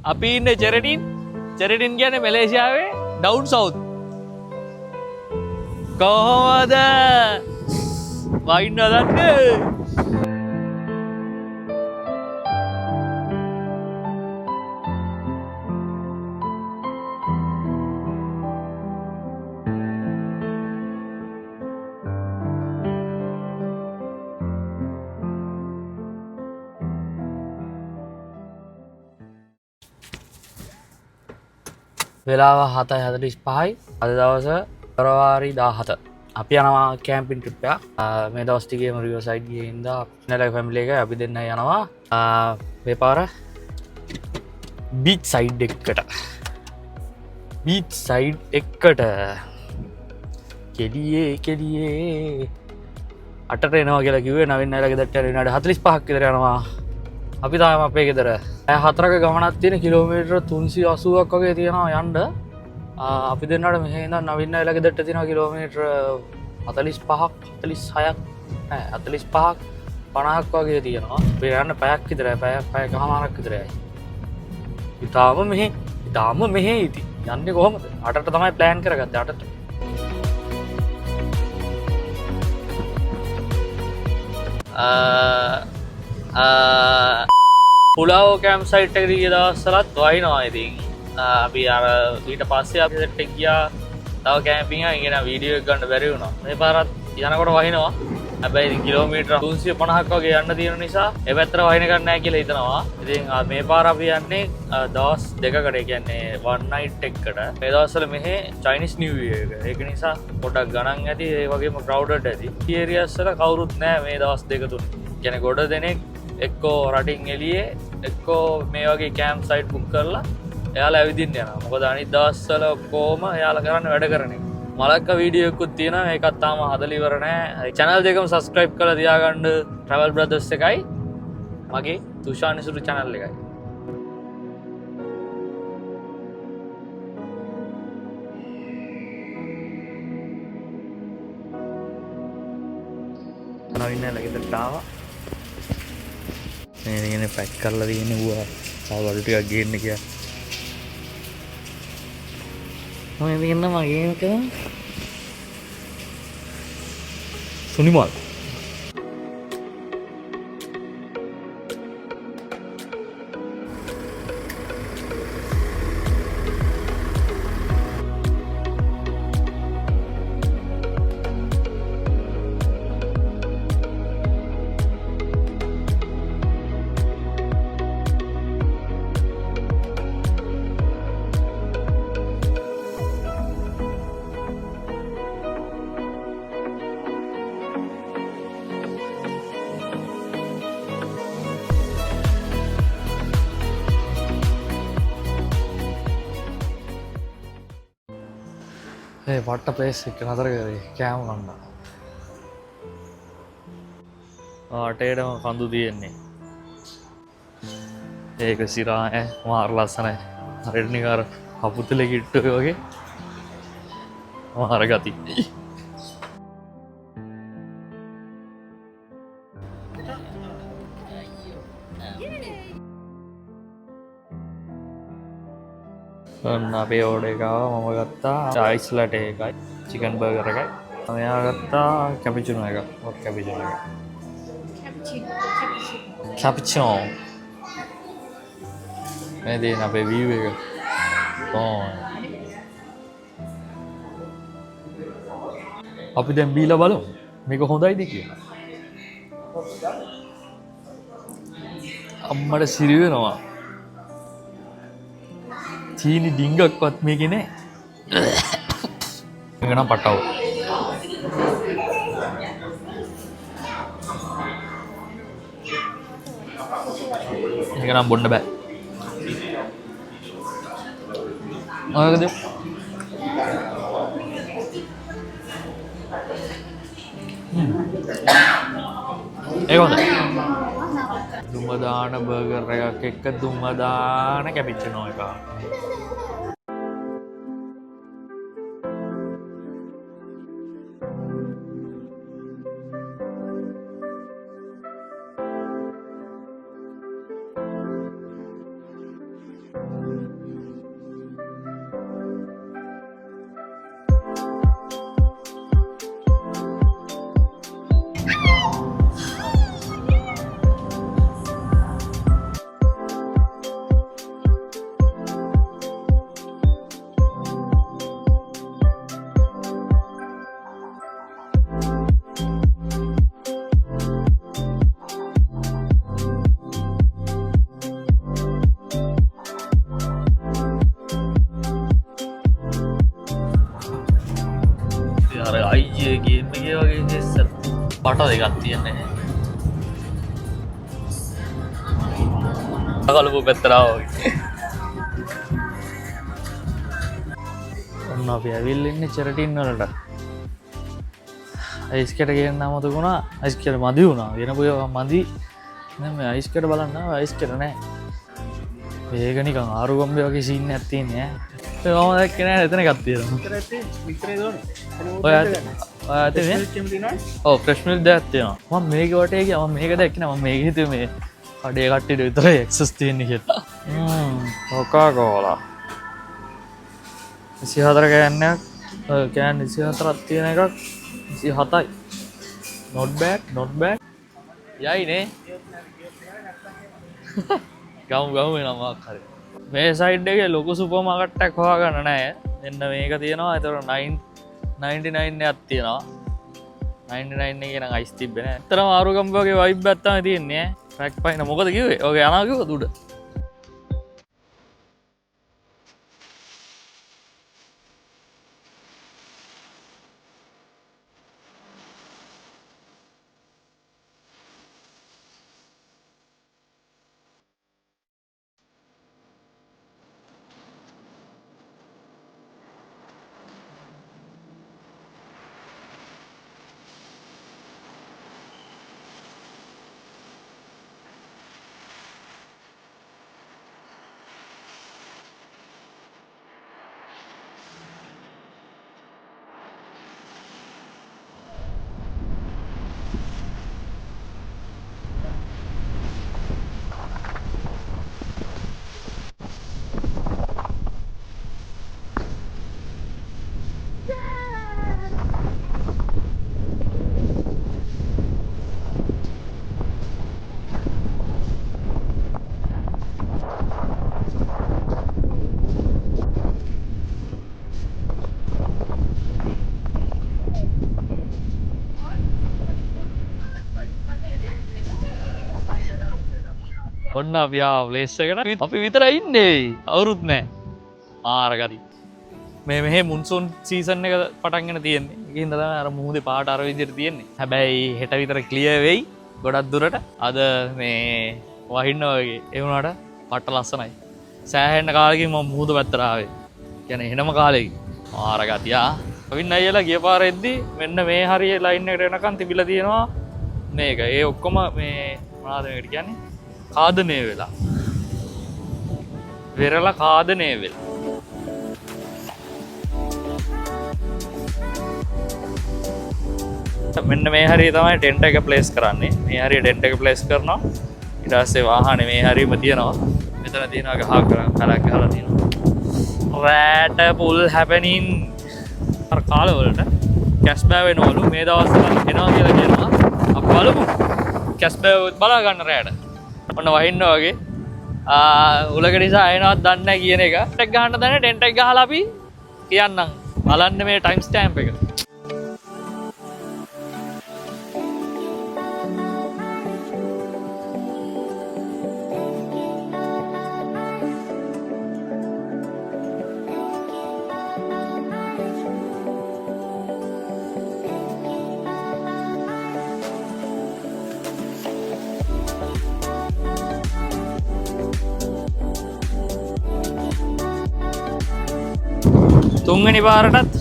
අපි ඉන්නේ චෙරටින්. චෙරටින් කියන්නේ මැලේසියාවේ ඩවුන් සවුත්. කොහොමද? වයින් නදන්නේ? වෙලාව 7:45යි. අද දවස පෙබරවාරි 17. අපි යනවා කැම්පින් ට්‍රිප් එකක්. මේ දවස් ටිකේම රිවර්සයිඩ් ගියේ ඉඳලා නැලක ෆැමිලි එක අපි දෙන්න යනවා. මේ පාර බීච් සයිඩ් එකකට. බීච් සයිඩ් එකකට. කෙලියේ 8ට එනවා කියලා කිව්වේ. නවින් නැලක ගෙදරට යන විනාඩි 45ක් විතර යනවා. අපි තාම අපේ ගෙදර 4ක ගමනක් තියෙන කිලෝමීටර් 380ක් වගේ තියෙනවා යන්න. අපි දෙන්නට මෙහෙ ඉඳන් නවින් නැලක ගෙදරට තියෙනවා කිලෝමීටර් 45ක් 46ක් නෑ 45ක් 50ක් වගේ තියෙනවා. අපි යන්න පැයක් විතරයි. පැයකමාරක් විතරයි. ඉතාලම මෙහෙ ඉති යන්නේ කොහොමද? 8ට තමයි ප්ලෑන් කරගත්තේ. 8ට පුලාව කෑම් සයිට් එකට ගිය දවස්වලත් වහිනවා. ඉතින් අපි අර ඊට පස්සේ අපි සෙට් එක ගියා. තව කැම්පින් එකක් ඉගෙන වීඩියෝ එක ගන්න බැරි වුණා. මේ පාරත් යනකොට වහිනවා. හැබැයි ඉතින් කිලෝමීටර් 350ක් වගේ යන්න තියෙන නිසා ඒ පැත්තට වහින ගන්න නැහැ කියලා හිතනවා. ඉතින් මේ පාර අපි යන්නේ දවස් දෙකකට. ඒ කියන්නේ one night එකකට. මේ දවස්වල මෙහි Chinese New Year එක. ඒක නිසා පොඩක් ගණන් ඇති. ඒ වගේම crowded ඇති. ඒරියාස් වල කවුරුත් නැහැ මේ දවස් දෙක තුන. කියන්නේ ගොඩ දෙනෙක් එක්කෝ රටින් එළියේ එක්කෝ මේ වගේ කැම්ප් සයිට් බුක් කරලා එයාලා ඇවිදින්න යනවා. මොකද අනිත් දවස්වල කොහොම එයාලා කරන්නේ වැඩ කරන එක. මලක්ක වීඩියෝ එකකුත් තියෙනවා. ඒකත් තාම හදලා ඉවර නැහැ. channel දෙකම subscribe කරලා තියාගන්න. Travel Brothers එකයි මගේ තුෂානිසුරු channel එකයි. නවින්න ලගෙදට ආවා. මේ ඉන්නේ පැක් කරලා තියෙන ඌවා සාවල් ටිකක් ගේන්න කියලා. මම ඉන්න මගේ එක සුනිමල් පට්ට ප්ලේස් එක නතර කරේ කෑම කන්න. අටේටම කඳු තියෙන්නේ. ඒක සිරා මාර ලස්සනයි. හරියට නිකන් අර කපුතුලේ කිට්ටු වගේ මාර ගති. අපේ ඕඩර් එක ආවා. මම ගත්තා රයිස් ලැට් එකයි චිකන් බර්ගර් එකයි. මෙයා ගත්තා කැපිචිනෝ එක. ඔක් කැපිචිනෝ එක. කැපිචිනෝ. මේ දෙන අපේ view එක. අපි දැන් බීලා බලමු මේක හොඳයිද කියලා. අම්මට සිරි වෙනවා. චීනි ඩිංගක්වත් මේකේ නෑ. මේක නම් පට්ටව. මේක නම් බොන්න බෑ. මොකද? ඒක හොඳයි. දුම දාන බර්ගර් එකක් එක්ක දුම දාන කැපිචිනෝ එකක්. බට දෙකක් තියෙන්නේ. අකලපු පැත්තරා වගේ. ඔන්න අපි ඇවිල්ලා ඉන්නේ චෙරටින් වලට. අයිස් කැට ගේන්න අමතකුණා. අයිස් කැට මදි වුණා. වෙනපු ඒවා මදි. දැන් මේ අයිස් කැට බලන්න ආවා. අයිස් කැට නැහැ. මේක නිකන් ආරු ගම්බේ වගේ සීන් එකක් තියෙන්නේ ඈ. ඒක මම දැක්කේ නෑ එතන එකක් තියෙනවා. ඔය ඇත්තේ මේ? ඔව් ෆ්‍රෙෂ් මිල්ක් දෙකක් තියෙනවා. මම මේක වටේ ගියා. මම මේක දැක්කේ නෑ. මම මේක හිතුවේ මේ කඩේ කට්ටියට විතරයි ඇක්සස් තියෙන්නේ කියලා. කොකා කෝලා 24 කෑන්නක් කෑන් 24ක් තියෙන එකක් 27යි. not bad යයි නේ. ගමු වෙනවා මොකක් හරි. මේ සයිඩ් එකේ ලොකු සුපර් මාකට් එකක් හොයාගන්න නැහැ. මෙන්න මේක තියෙනවා. ඒතර 999 එකක් තියෙනවා. 99 එකේ නම් අයිස් තිබ්බේ නැහැ. ඇත්තටම ආරුගම්බ වගේ වයිබ් එකක් තමයි තියෙන්නේ ඈ. ට්‍රැක් පයින් මොකද කිව්වේ? ඔගේ යනවා කිව්වද උඩ? ඔන්න අපි ආව ප්ලේස් එකට. අපි විතරයි ඉන්නේ. අවුරුත් නැහැ. ආරගරි. මේ මෙහෙ මුන්සූන් සීසන් එක පටන් ගෙන තියෙන්නේ. ඒකින් තමයි අර මුහුදේ පාට අර විදිහට තියෙන්නේ. හැබැයි හෙට විතර ක්ලියර් වෙයි. ගොඩක් දුරට. අද මේ වහින්න වගේ. ඒ වුණාට පට්ට ලස්සනයි. සෑහෙන කාලෙකින් මම මුහුද පැත්තට ආවේ. කියන්නේ එහෙනම කාලෙකින්. ආරගතියා. අවින් අයියලා ගිය පාර එද්දි මෙන්න මේ හරිය ලයින් එකට එනකන් තිබිලා තියෙනවා මේක. ඒ ඔක්කොම මේ මොනවද මේකට කියන්නේ? කාදනය වෙලා වෙරලා කාදනය වෙලා මෙන්න මේ හරිය තමයි ටෙන්ට් එක ප්ලේස් කරන්නේ. මේ හරිය ටෙන්ට් එක ප්ලේස් කරනවා. ඊට පස්සේ වාහනේ මේ හරියම තියනවා. මෙතන තියෙනවා ගහක් කරක් ගහලා තියෙනවා. රෑට පුල් හැපෙනින් අර කාලවලට කැෂ් බෑ වෙනවලු මේ දවස්වල එනවා කියලා කියනවා. අපි බලමු කැෂ් බෑ බලා ගන්න රෑට. ඔන්න වහින්න වගේ උලක නිසා එනවත් දන්නේ නැහැ කියන එක. ටෙක් ගහන්න දැන ටෙන්ට් එක ගහලා අපි කියන්නම්. බලන්න මේ ටයිම් ස්ටෑම්ප් එක. තුන්වෙනි පාරටත්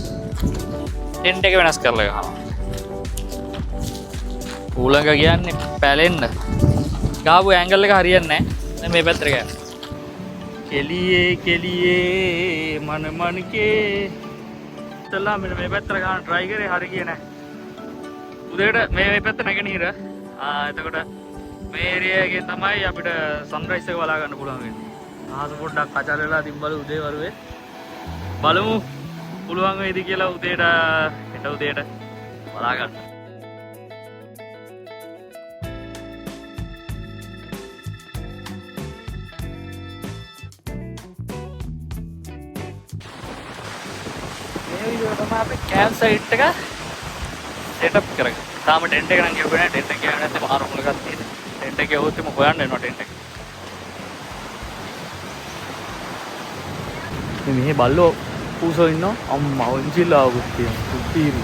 ටෙන්ට් එක වෙනස් කරලා ගහනවා. ඌලඟ කියන්නේ පැලෙන්න. ගාපු ඇන්ගල් එක හරියන්නේ නැහැ. මේ පැත්තට ගියා. කෙලියේ මන මනකේ. තලා මෙන්න මේ පැත්තට ගන්න try කරේ හරිය ගියේ නැහැ. උදේට මේ පැත්ත නැගෙනහිර. එතකොට මේ ඒරියා එකෙන් තමයි අපිට සන්රයිස් එක බලා ගන්න පුළුවන් වෙන්නේ. ආස පොඩ්ඩක් කචල් වෙලා තිබ්බලු උදේ වරුවේ. බලමු පුළුවන් වේද කියලා උදේට හෙට උදේට බලා ගන්න. මේ වීඩියෝ තමයි අපි කැම්ප් සයිට් එක සෙටප් කරගන්න. තාම ටෙන්ට් එක නම් ගෙවුවේ නැහැ. ටෙන්ට් එක ගෙවන්නේ නැත්නම් මාරු මුලකක් තියෙනවා. ටෙන්ට් එක ගෙවුවොත් එම හොයන්න වෙනවා ටෙන්ට් එක. මේ බල්ලෝ පූසෝ ඉන්නවා. අම්මා ඔන්චිලා කුට්ටිය. කුට්ටිරි.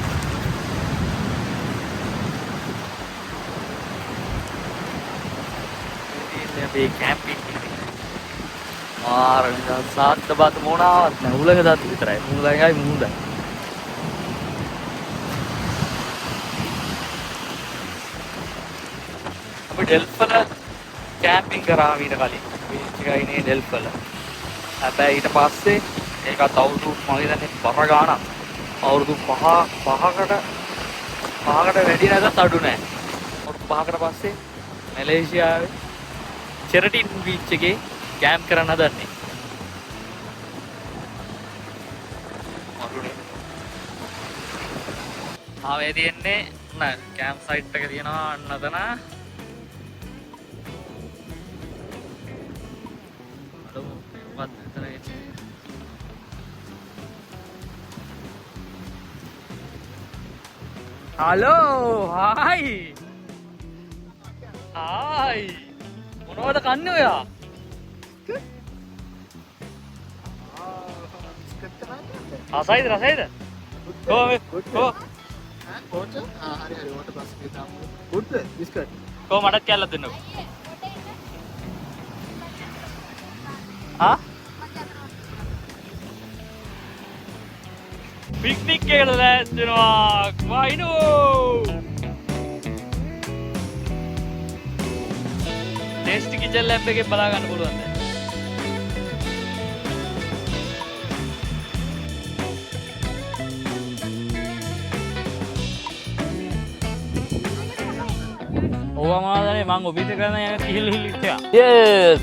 අපේ කැම්පින් මාර සාත්ත බත මොනාවත් නෑ උලක දත් විතරයි මුලයි මුහුදයි අපි ඩෙල්ෆල කැම්පින් කරා ඊට කලින් බීච් එකයි නේ ඩෙල්ෆල හැබැයි ඊට පස්සේ ඒකත් අවුරුදු මම හිතන්නේ බර ගාණක් අවුරුදු 5කට වැඩි නැගත් අඩු නෑ අවුරුදු 5කට පස්සේ මැලේසියාවේ චෙරටින් බීච් එකේ කැම්ප් කරන්න හදන්නේ ආවේ තියෙන්නේ නෑ කැම්ප් සයිට් එක තියෙනවා අන්න අතන හලෝ හායි මොනවද කන්නේ ඔයා රසයිද කෝ මටත් කැල්ලක් දෙන්නකෝ පික්නික් එකට ලෑස්ති වෙනවා වයිනෝ ටේස්ටි කිචන් ලැබ් එකේ බලා ගන්න පුළුවන් දැන් ඕවා මාදනේ මං ඔබිත කරන යන කිහිල් හිලිච්චා yes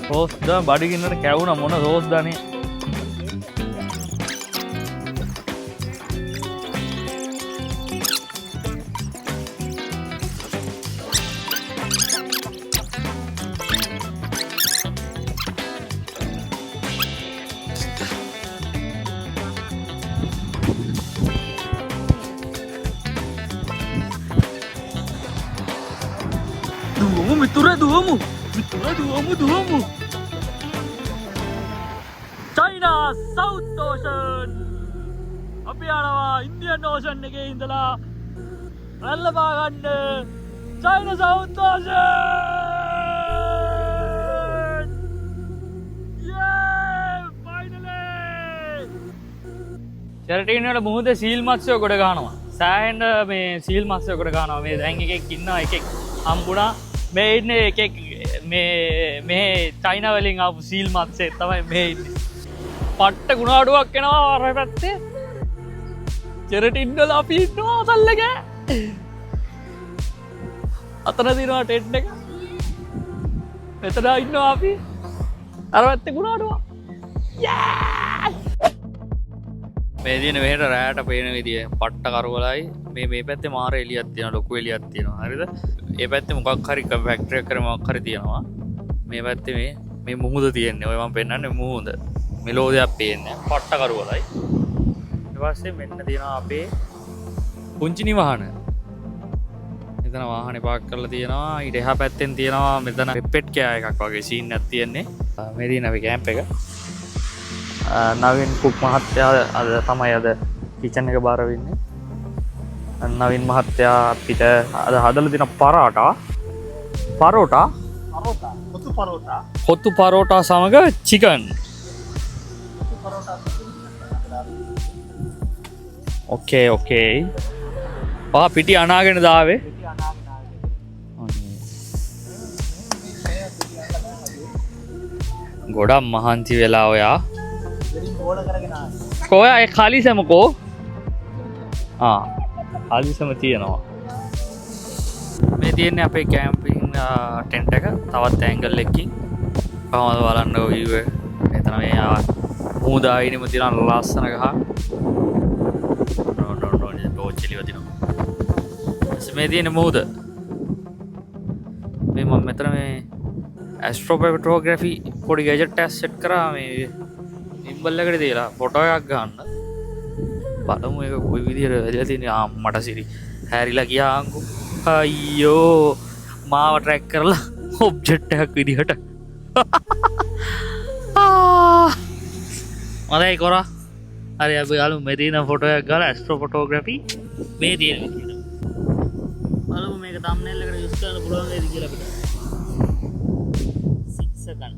සෝස් ද බඩගින්නට කැවුණා මොන සෝස් දනේ දුවමු China South Ocean අපි යනවා Indian Ocean එකේ ඉඳලා රැල්ල පා ගන්න China South Ocean yeah finally චැරිටින් වල මුහුදේ සීල් මත්ස්‍යෝ ගොඩ ගන්නවා සෑහෙන මේ සීල් මත්ස්‍යෝ ගොඩ ගන්නවා මේ දැන් එකෙක් ඉන්නවා එකෙක් හම්බුණා මේ ඉන්නේ එකෙක් මේ චයිනා වලින් ආපු සීල් මත්ස්‍ය තමයි මේ ඉන්නේ පට්ට ගුණාඩුවක් එනවා අර පැත්තේ චෙරටින් වල අපි ඉන්නවා අසල්ලක අතන දිනවා ටෙන්ට් එක මෙතන ඉන්නවා අපි අර පැත්තේ ගුණාඩුවක් මේ දින මෙහෙට රැයට පේන විදිය පට්ට කරවලයි මේ පැත්තේ මාර එළියක් තියෙනවා ලොකු එළියක් තියෙනවා හරිද ඒ පැත්තේ මොකක් හරි ෆැක්ටරි එකක් කරේ මොකක් හරි තියෙනවා මේ පැත්තේ මේ මුහුද තියෙන්නේ ඔය මම පෙන්නන්නේ මුහුද මෙලෝදයක් පේන්නේ පට්ට කරවලයි ඊට පස්සේ මෙන්න තියෙනවා අපේ පුංචි නිවහන මෙතන වාහනේ පාක් කරලා තියෙනවා ඊට එහා පැත්තෙන් තියෙනවා මෙතන රිපෙට් කෑ එකක් වගේ සීන් එකක් තියෙන්නේ මේ දින අපි කැම්ප් එක නවීන් කුක් මහත්තයා අද තමයි අද කිචන් එක බාර වෙන්නේ නවීන් මහත්තයා අපිට අද හදලා දෙන පරෝටා කොත්තු පරෝටා සමග චිකන් ඕකේ පිටි අනාගෙන දාවේ ගොඩක් මහන්සි වෙලා ඔයා කොයා ඒ ખાલી සමකෝ ખાલી සම තියෙනවා මේ තියෙන්නේ අපේ කැම්පින් ටෙන්ට් එක තවත් ඇන්ගල් එකකින් කොහමද බලන්න view එක එතන මේ මුහුද ආයිනෙම තියෙන ලස්සන ගහ ඩෝචිලි වදිනවා මේ තියෙන්නේ මුහුද මේ මම මෙතන මේ ඇස්ට්‍රෝෆොටෝග්‍රැෆි පොඩි ගැජට් එකක් සෙට් කරා මේ ඉම්බල් එකට දාලා ෆොටෝ එකක් ගන්න බලමු ඒක කොයි විදිහට වෙලා තියෙන්නේ මට සිරි හැරිලා ගියාංකෝ අයියෝ මාව ට්‍රැක් කරලා ඔබ්ජෙක්ට් එකක් විදිහට මදයි කොරා හරි අපි යාළු මෙතන ෆොටෝ එකක් ගාලා ඇස්ට්‍රෝ ෆොටෝග්‍රැෆි මේ තියෙන විදිහට. බලමු මේක thumbnail එකට යූස් කරන්න පුළුවන් වේද කියලා අපිට. 6 second.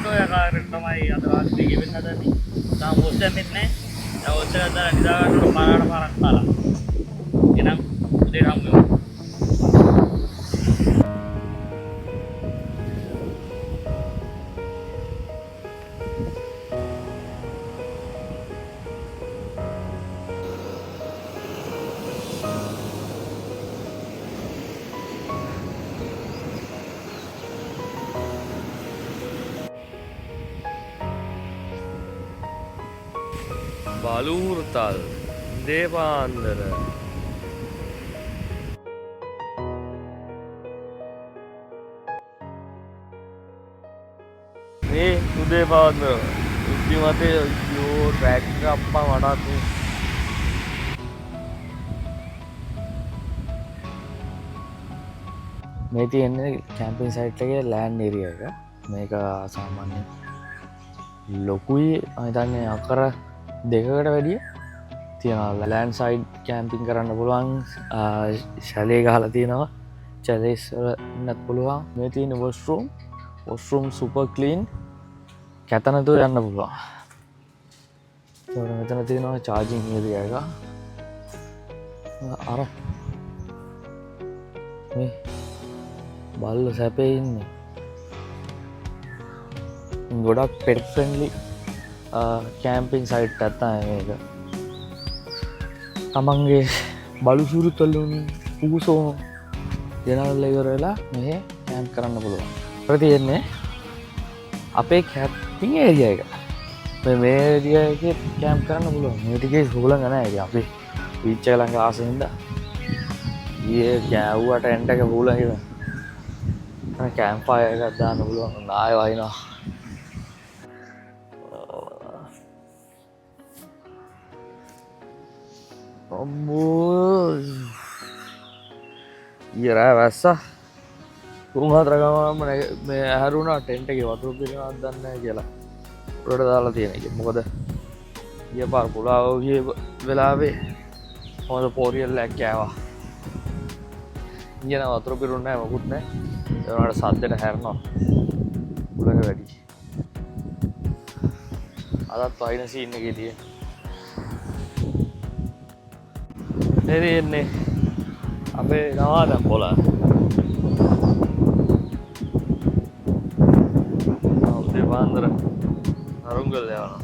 ෆොටෝ එකකට තමයි අද රාත්‍රියේ ගෙවෙන්න හදන්නේ. තාම වොස් දැම්මෙත් නැහැ. දැන් වොස් එකක් දාලා නිදා ගන්නකොට පාරක් කාලා. එහෙනම් උදේ හම්බ වෙමු. බලූර්තල් දේපාන්දර මේ උදේ පාන්දර උද්දිමතේ යෝ ට්‍රැක් අප්පා මටත් මේ තියෙන්නේ කැම්පින් සයිට් එකේ ලෑන්ඩ් ඒරියා එක. මේක සාමාන්‍ය ලොකුයි. මම හිතන්නේ අකර දෙකකට වැඩිය තියෙනවා. ලෑන්ඩ් සයිඩ් කැම්පින් කරන්න පුළුවන්. ශැලේ ගහලා තියෙනවා. චැලේස් වල ඉන්නත් පුළුවන්. මේ තියෙන වොෂ්රූම් සුපර් ක්ලීන්. කැතනතුව යන්න පුළුවන්. මෙතන තියෙනවා චාර්ජින් ඒරියා එක. අර මේ බල්ල සැපේ ඉන්නේ. ගොඩක් පෙට් ෆ්‍රෙන්ඩ්ලි කැම්පින් සයිට් එකක් තමයි මේක. තමන්ගේ බලු සුරුතලුන් පූසෝ ගෙනල්ලා ඉවර වෙලා මෙහෙ කැම්ප් කරන්න පුළුවන්. අපිට තියෙන්නේ අපේ කැම්පින් ඒරියා එක. මේ ඒරියා එකේ කැම්ප් කරන්න පුළුවන්. මේ ටිකේ හුලංග නැහැ. ඉතින් අපි බීච් එක ළඟ ආසෙන්ද ඊයේ ගෑවුවට එන්ට් එක හුලං ඉතින් කැම්ප් ෆයර් එකක් දාන්න පුළුවන්. ආයෙ වහිනවා. අම්මෝ ඊරා වැස්සා 3-4 ගමම මේ ඇහැරුණා ටෙන්ට් එකේ වතුර පිරෙනවද දන්නේ නැහැ කියලා උඩට දාලා තියෙන එක. මොකද ඊය පාර පුලාව ගිය වෙලාවේ හොඳ පෝරියල්ලක් කෑවා. ඊයන වතුර පිරුන්නේ නැහැ මොකුත් නැහැ. ඒ වුණාට සද්දෙට හැරෙනවා. උලක වැඩි. අදත් වයින් සීන් එකේ තියෙන එන්නේ අපේ නවාදම් පොළ. උදේ පාන්දර අරුංගල් යනවා.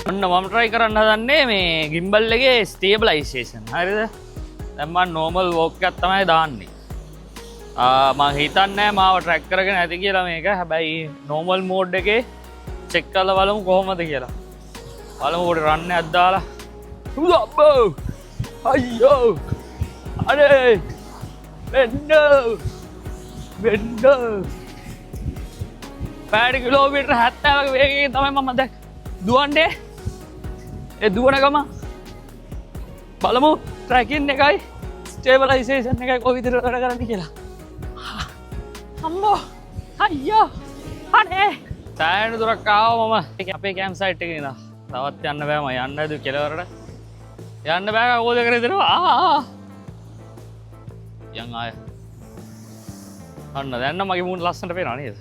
ඔන්න මම try කරන්න හදන්නේ මේ gimbal එකේ stabilization. හරිද? දැන් මම normal walk එකක් තමයි දාන්නේ. මම හිතන්නේ මාව track කරගෙන ඇති කියලා මේක. හැබැයි normal mode එකේ check කරලා බලමු කොහොමද කියලා. බලමු පොඩි run එකක් දාලා. උදබ්බෝ! අයියෝ! අනේ! වෙන්න! පැය කිලෝමීටර් 70 වගේ වේගයකින් තමයි මම දැන් දුවන්නේ. ඒ දුවන ගම බලමු ට්‍රැකින් එකයි ස්ටේබලයිසේෂන් එකයි කොයි විදිහට වැඩ කරන්නේ කියලා. අම්මෝ අයියෝ අනේ සෑහෙන දුරක් ආවා මම අපේ කැම්ප් සයිට් එකේ ඉඳලා. තවත් යන්න බෑ මම යන්න හදුවේ කෙලවරට. යන්න බෑ කෝද කරේ දෙනවා. යන් ආය. අන්න දැන් නම් මගේ මූණ ලස්සනට පේනවා නේද?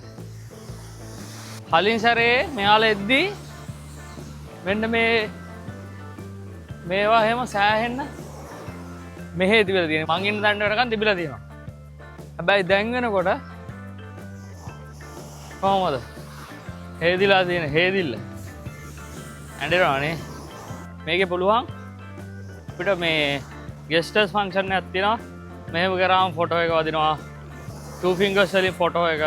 කලින් සැරේ මෙයාලා එද්දි මෙන්න මේවා එහෙම සෑහෙන්න මෙහෙ තිබිලා තියෙනවා. මං ඉන්න තැනට වෙනකන් තිබිලා තියෙනවා. හැබැයි දැන් වෙනකොට කොහමද? හේදිලා තියෙන හේදිල්ල. ඇඬෙනවනේ. මේකේ පුළුවන් අපිට මේ ගෙස්ටර්ස් ෆන්ක්ෂන් එකක් තියෙනවා. මෙහෙම කරාම ෆොටෝ එක වදිනවා. 2 fingers වලින් ෆොටෝ එක,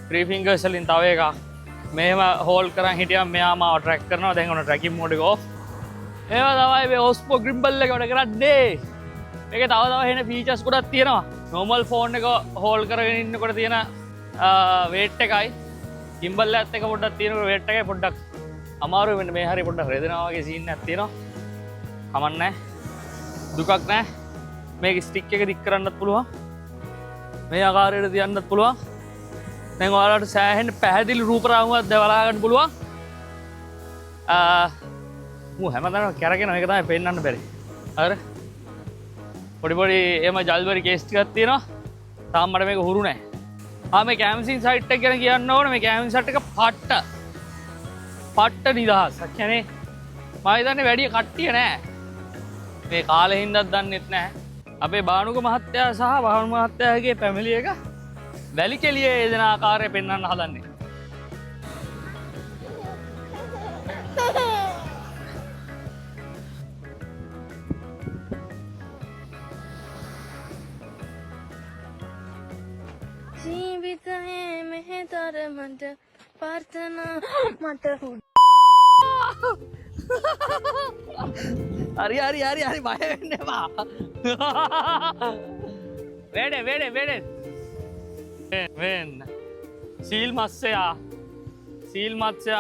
3 fingers වලින් තව එකක්. මෙහෙම හෝල්ඩ් කරන් හිටියම මෙයා මාව ට්‍රැක් කරනවා. දැන් ඔන්න ට්‍රැකින් මෝඩ් එක ඔෆ්. ඒව තමයි මේ ඔස්පෝ ග්‍රිම්බල් එක වැඩ කරන්නේ. මේකේ තව එන ෆීචර්ස් ගොඩක් තියෙනවා. normal phone එක හෝල්ඩ් කරගෙන ඉන්නකොට තියෙන weight එකයි gimbal එකත් එක පොඩ්ඩක් තියෙනකොට weight එකයි පොඩ්ඩක් අමාරුයි. මෙන්න මේ හරිය පොඩ්ඩක් රෙදෙනවා වගේ සීන් එකක් තියෙනවා. කමක් නැහැ. දුකක් නැහැ. මේක ස්ටික් එක දික් කරන්නත් පුළුවන්. මේ ආකාරයට තියන්නත් පුළුවන්. දැන් ඔයාලට සෑහෙන පැහැදිලි රූප රාමුවක් බලා ගන්න පුළුවන්. මු හැමදාම කරගෙන මේක තමයි පෙන්වන්න බැරි. හරි. පොඩි එම ජල්බරි කේස් ටිකක් තියෙනවා. තාම මට මේක හුරු නැහැ. මේ කැම්සින් සයිට් එක ගැන කියන්න ඕනේ. මේ කැම්සින් සයිට් එක පට්ට නිදහස්. කියන්නේ මම හිතන්නේ වැඩි කට්ටිය නෑ. මේ කාලේ හින්දාත් දන්නෙත් නෑ. අපේ බානුක මහත්තයා සහ වහන් මහත්තයාගේ ෆැමිලි එක වැලි කෙලියේ යෙදෙන ආකාරය පෙන්වන්න හදන්නේ. ජීවිතයේ මෙහෙතර මට ප්‍රාර්ථනා මට හරි බය වෙන්න එපා. වෙඩ වෙන්න සීල් මත්ස්‍යයා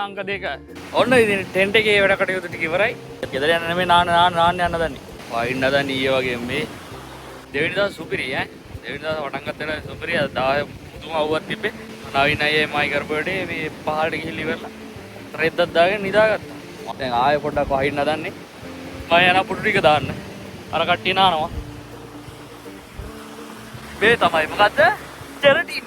අංක 2. ඔන්න ඉතින් ටෙන්ට් එකේ වැඩ කටයුතු ටික ඉවරයි. ගෙදර යන්න නෙමෙයි නාන්න යන්න දන්නේ. වයින් නදන් ඊයේ වගේ මේ දෙවෙනි දවස් සුපිරි දෙවෙනි දවස් වටන් ගත්තට සුපිරි. අද 10 මුතුම අවුවක් තිබ්බේ. නවීන අයියේ මයි කරපුවේදී මේ පහළට ගිහින් ඉවරලා රෙද්දක් දාගෙන නිදාගත්තා. දැන් ආයෙ පොඩ්ඩක් වහින්න හදන්නේ. මම යන පුටු ටික දාන්න. අර කට්ටිය නානවා. මේ තමයි මොකද්ද? චැරිටි.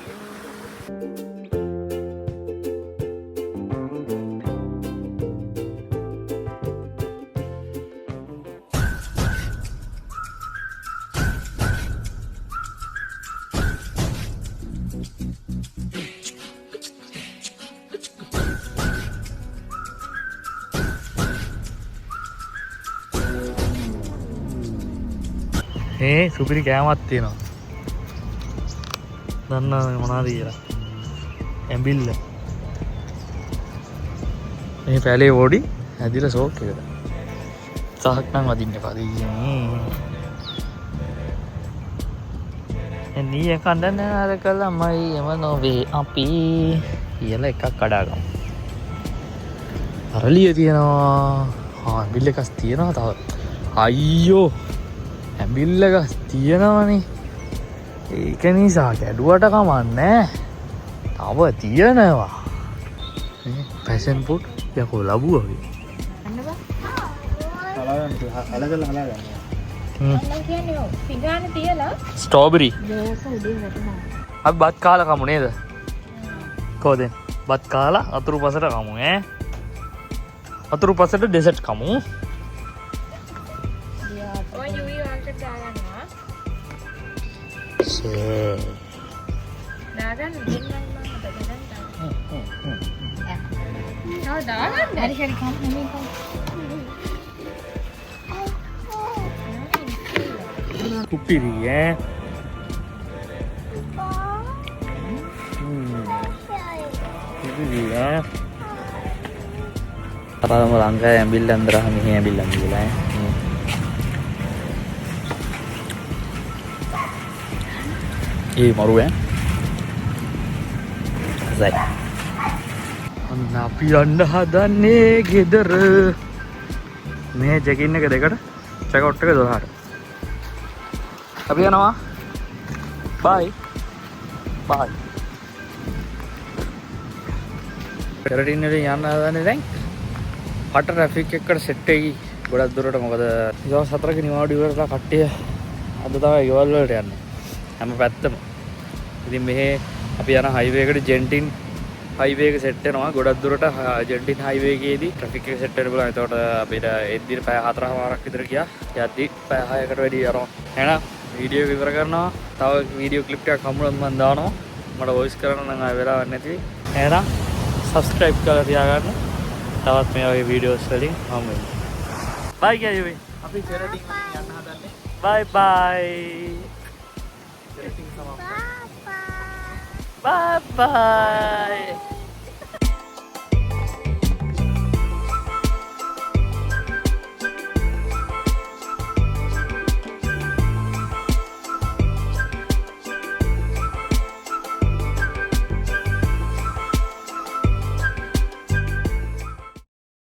සුපිරි කෑමක් තියෙනවා. දන්නවද මොනවද කියලා? ඇඹිල්ල. මේ පැලේ වොඩි ඇදිලා ෂෝක් එකට. සහක් නම් වදින්න එපා දෙයියනේ. එන්නේ කන්දන අර කළමයි එම නොවේ අපි කියලා එකක් කඩාගමු. අරලිය තියෙනවා. ඇඹිල්ල එකක් තියෙනවා තව. අයියෝ ඇඹිල්ල ගස් තියෙනවනේ. ඒක නිසා ගැඩුවට කමන්නේ. තව තියෙනවා. පැෂන් ෆුඩ් යකෝ ලැබුවා වගේ. අන්න බා. හලගලා අන්න කියන්නේ ඔව්. පිඟානේ තියලා ස්ට්‍රෝබෙරි. මේක උඩින් වැටෙනවා. අපි බත් කාලා කමු නේද? කොහෙද? බත් කාලා අතුරු පසට කමු අතුරු පසට ඩෙසර්ට් කමු. ඔය යුවි වලට දාගන්නවා. දාගන්න දෙන්නම් මම හදගන්න. දාගන්න. හරි කම් නෙමෙයි කම්. කුපිරි අපරම ලංකාවේ ඇඹිල්ල අන්දරහ මෙහි ඇඹිල්ල අන්දලා ඒ මරුව සයි අන්න අපි යන්න හදන්නේ ගෙදර. මේ චෙකින් එක දෙකට චෙක්අවුට් එක 12ට. අපි යනවා. බයි. පෙරටින් වලින් යන්න හදන්නේ දැන්. කට ට්‍රැෆික් එකට සෙට් එකයි ගොඩක් දුරට. මොකද දවස් 4ක නිවාඩු ඉවරලා කට්ටිය අද තමයි ගෙවල් වලට යන්නේ. හැම පැත්තම. ඉතින් මෙහි අපි යන හයිවේ එකට ජෙන්ටින් හයිවේ එක සෙට් වෙනවා. ගොඩක් දුරට අර්ජන්ටින් හයිවේ එකේදී ට්‍රැෆික් එක සෙට් වෙන්න පුළුවන්. එතකොට අපිට එද්දින පැය 4:00ක් විතර ගියා. යද්දි පැය 6කට වැඩි යනවා. එහෙනම් වීඩියෝ එක ඉවර කරනවා. තව වීඩියෝ ක්ලිප් ටිකක් හම්බුනොත් මම දානවා. මට වොයිස් කරන්න නම් ආයෙ වෙලාවක් නැති. එහෙනම් subscribe කරලා තියාගන්න. තවත් මේ වගේ වීඩියෝස් වලින් හම්බ වෙමු. bye කියයි. අපි සෙරටින් යන්න හදන්නේ. bye bye. සෙරටින් සමාප්ත. bye bye.